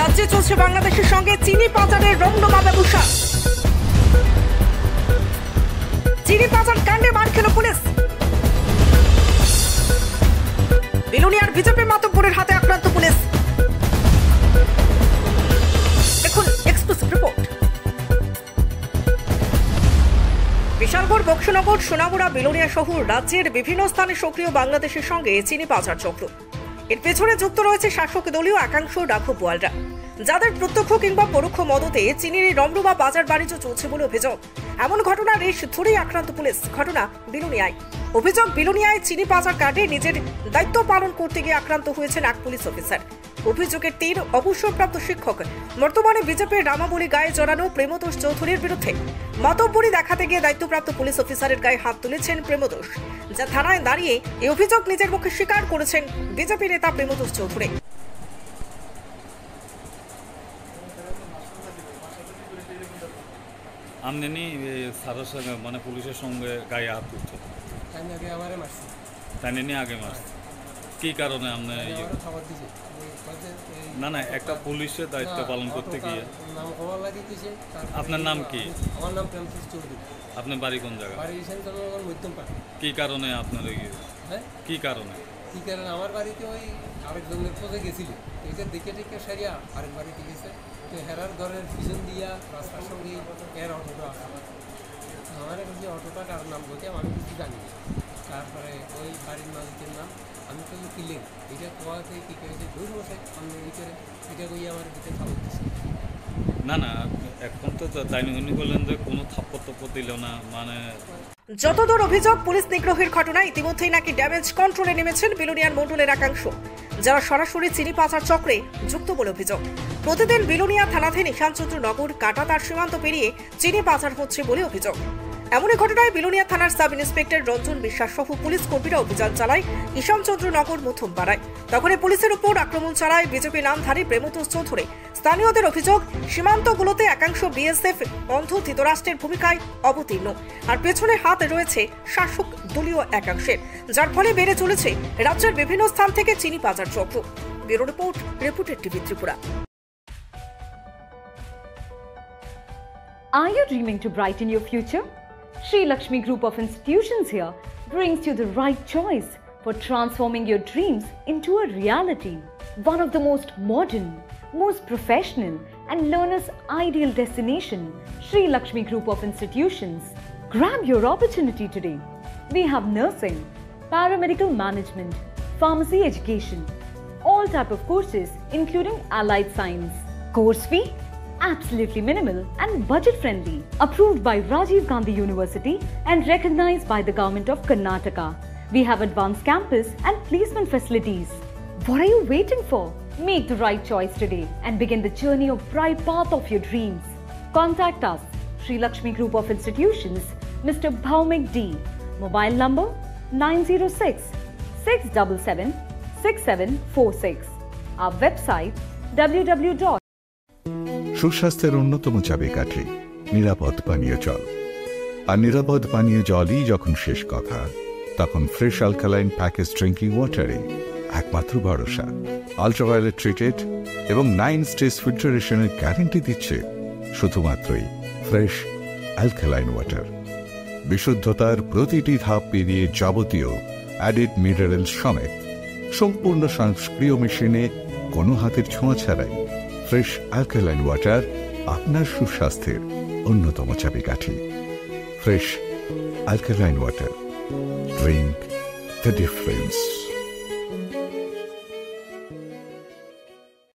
রাজ্যে চলছে বাংলাদেশের সঙ্গে চিনি পাচারের রমরমা ব্যবসা। চিনি পাচার কাণ্ডে মার খেল পুলিশ। বিলোনিয়ার বিজেপি মাতব্বরের হাতে আক্রান্ত পুলিশ। দেখুন এক্সক্লুসিভ রিপোর্ট। বিশালগড়, বক্সনগর, সোনামুড়া, বিলোনিয়া সহ রাজ্যের বিভিন্ন স্থানে সক্রিয় বাংলাদেশের সঙ্গে চিনি পাচার চক্র। এর পেছনে যুক্ত রয়েছে শাসক দলীয় একাংশ রাঘব বোয়ালরা, যাদের প্রত্যক্ষ কিংবা পরোক্ষ মদতে চিনির রমরমা বাজার বাণিজ্য চলছে বলে অভিযোগ। এমন ঘটনা রেশ ধরেই আক্রান্ত পুলিশ। ঘটনা বিলোনিয়ায়। অভিযোগ, বিলোনিয়ায় চিনি পাচার কাণ্ডে নিজের দায়িত্ব পালন করতে গিয়ে আক্রান্ত হয়েছেন এক পুলিশ অফিসার। অভিযোগের তীর অবসরপ্রাপ্ত শিক্ষক, বর্তমানে বিজেপির রামাবলী গায়ে জড়ানো প্রেমতোষ চৌধুরীর বিরুদ্ধে। মাতব্বরি দেখাতে গিয়ে দায়িত্বপ্রাপ্ত পুলিশ অফিসারের গায়ে হাত তুলেছেন প্রেমতোষ, যা থানায় দাঁড়িয়ে এই অভিযোগ নিজের মুখে স্বীকার করেছেন বিজেপি নেতা প্রেমতোষ চৌধুরী। আমনি স্যারের সঙ্গে মানে পুলিশের সঙ্গে গায়ে হাত তুলছে, তাই নিয়ে আগে মাস কি কারণে আপনি? না না, একটা পুলিশের দায়িত্ব পালন করতে গিয়ে। আপনার নাম কি? আমার নাম প্রেমতোষ চৌধুরী। আপনার বাড়ি কোন জায়গা? কি কারণে আপনার কি কারণে? কি কারণে আমার বাড়িতে ওই আরেকজনের খোঁজে গেছিল, এইটা দেখে টেকে সারিয়া আরেক বাড়িতে গেছে। তো হেরার ঘরের পিছন দিয়া রাস্তার সঙ্গে এর অটোটা আসা। আমার কাছে অটোটা কার নাম বলতে আমি কিছু জানি না। তারপরে ওই বাড়ির মালিকের নাম আমি তো কিলেন, এটা কোয়াতে কী করেছে দূর বসে অন্য ভিতরে এটা কইয়া আমার ভিতরে খাবার দিচ্ছে। না না, এখন তো তাই উনি বললেন যে কোনো থাপ্পড় দিল না, মানে যতদূর অভিযোগ, পুলিশ নিগ্রহের ঘটনায় ইতিমধ্যেই নাকি ড্যামেজ কন্ট্রোলে নেমেছেন বিলোনিয়ার মণ্ডলের একাংশ, যারা সরাসরি চিনি পাচার চক্রে যুক্ত বলে অভিযোগ। প্রতিদিন বিলোনিয়া থানাধীন ঈশানচন্দ্র নগর কাটাতার সীমান্ত পেরিয়ে চিনি পাচার হচ্ছে বলে অভিযোগ। এমনই ঘটনায় বিলোনিয়া থানার সাব ইন্সপেক্টর রঞ্জন বিশ্বাস সহ পুলিশ কর্মীরা অভিযান চালায় ঈশানচন্দ্র নগর মধ্যমপাড়ায়। তখনই পুলিশের উপর আক্রমণ চালায় বিজেপি নামধারী প্রেমতোষ চৌধুরী। স্থানীয়দের অভিযোগ, সীমান্তগুলোতে একাংশ বিএসএফ অন্ধ ধৃতরাষ্ট্রের ভূমিকায় অবতীর্ণ, আর পেছনে হাত রয়েছে শাসক দলীয় একাংশের, যার ফলে বেড়ে চলেছে রাজ্যের বিভিন্ন স্থান থেকে চিনি পাচার চক্র। Bureau report, reporter TV Tripura. Are you dreaming to brighten your future? Sri Lakshmi Group of Institutions here brings you the right choice for transforming your dreams into a reality. One of the most modern, most professional and learners' ideal destination, Sri Lakshmi Group of Institutions. Grab your opportunity today. We have nursing, paramedical management, pharmacy education, all type of courses including allied science. Course fee? Absolutely minimal and budget friendly. Approved by Rajiv Gandhi University and recognized by the Government of Karnataka. We have advanced campus and placement facilities. What are you waiting for? Make the right choice today and begin the journey of bright path of your dreams. Contact us, Sri Lakshmi Group of Institutions, Mr. Bhaumik D. Mobile number 906 677 6746. Our website www. সুস্বাস্থ্যের অন্যতম চাবিকাঠি নিরাপদ পানীয় জল। আর নিরাপদ পানীয় জলই যখন শেষ কথা, তখন ফ্রেশ অ্যালকালাইন প্যাকেজ ড্রিঙ্কিং ওয়াটারে একমাত্র ভরসা। আল্ট্রাভায়োলেট ট্রিটেড এবং 9 স্টেজ ফিল্টারেশনের গ্যারেন্টি দিচ্ছে শুধুমাত্রই ফ্রেশ অ্যালকালাইন ওয়াটার। বিশুদ্ধতার প্রতিটি ধাপ পেরিয়ে যাবতীয় অ্যাডেড মিনারেল সমেত সম্পূর্ণ স্বয়ংক্রিয় মেশিনে কোনো হাতের ছোঁয়া ছাড়াই ফ্রেশ অ্যালকালাইন ওয়াটার আপনার সুস্বাস্থ্যের অন্যতম চাবিকাঠি। Fresh alkaline water, drink the difference.